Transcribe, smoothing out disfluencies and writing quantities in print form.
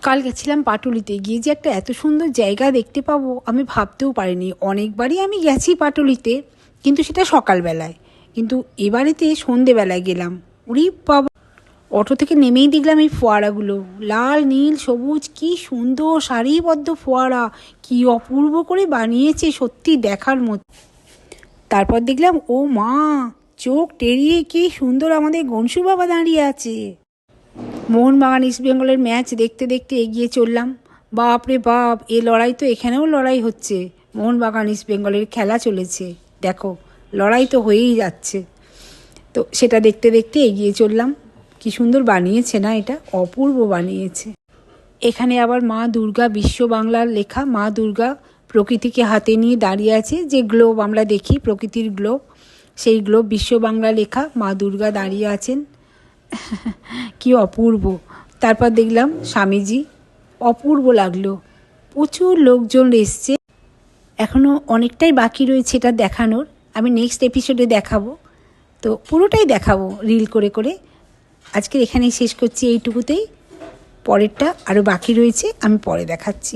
কাল গেছিলাম পাটুলিতে, গিয়ে যে একটা এত সুন্দর জায়গা দেখতে পাবো আমি ভাবতেও পারিনি। অনেকবারই আমি গেছি পাটুলিতে, কিন্তু সেটা সকালবেলায়, কিন্তু এবারেতে সন্ধেবেলায় গেলাম। উরি বাবা, অটো থেকে নেমেই দেখলাম এই ফোয়ারাগুলো, লাল নীল সবুজ, কি সুন্দর সারিবদ্ধ ফোয়ারা, কি অপূর্ব করে বানিয়েছে, সত্যি দেখার মতো। তারপর দেখলাম ও মা, চোখ টেরিয়ে কি সুন্দর আমাদের গনসু বাবা দাঁড়িয়ে আছে। মোহনবাগান ইস্ট বেঙ্গলের ম্যাচ দেখতে দেখতে এগিয়ে চললাম। বাপ রে বাপ, এ লড়াই তো এখানেও লড়াই হচ্ছে। মোহনবাগান ইস্ট বেঙ্গলের খেলা চলেছে, দেখো লড়াই তো হয়েই যাচ্ছে। তো সেটা দেখতে দেখতে এগিয়ে চললাম। কি সুন্দর বানিয়েছে না, এটা অপূর্ব বানিয়েছে। এখানে আবার মা দুর্গা, বিশ্ব বাংলার লেখা, মা দুর্গা প্রকৃতিকে হাতে নিয়ে দাঁড়িয়ে আছে। যে গ্লোব আমরা দেখি, প্রকৃতির গ্লোব, সেই গ্লোব বিশ্ব বাংলা লেখা, মা দুর্গা দাঁড়িয়ে আছেন। কি অপূর্ব। তারপর দেখলাম স্বামীজি, অপূর্ব লাগলো। প্রচুর লোকজন এসছে, এখনও অনেকটাই বাকি রয়েছে এটা দেখানোর। আমি নেক্সট এপিসোডে দেখাবো, তো পুরোটাই দেখাবো রিল করে করে। আজকে এখানেই শেষ করছি, এইটুকুতেই। পরেরটা আরও বাকি রয়েছে, আমি পরে দেখাচ্ছি।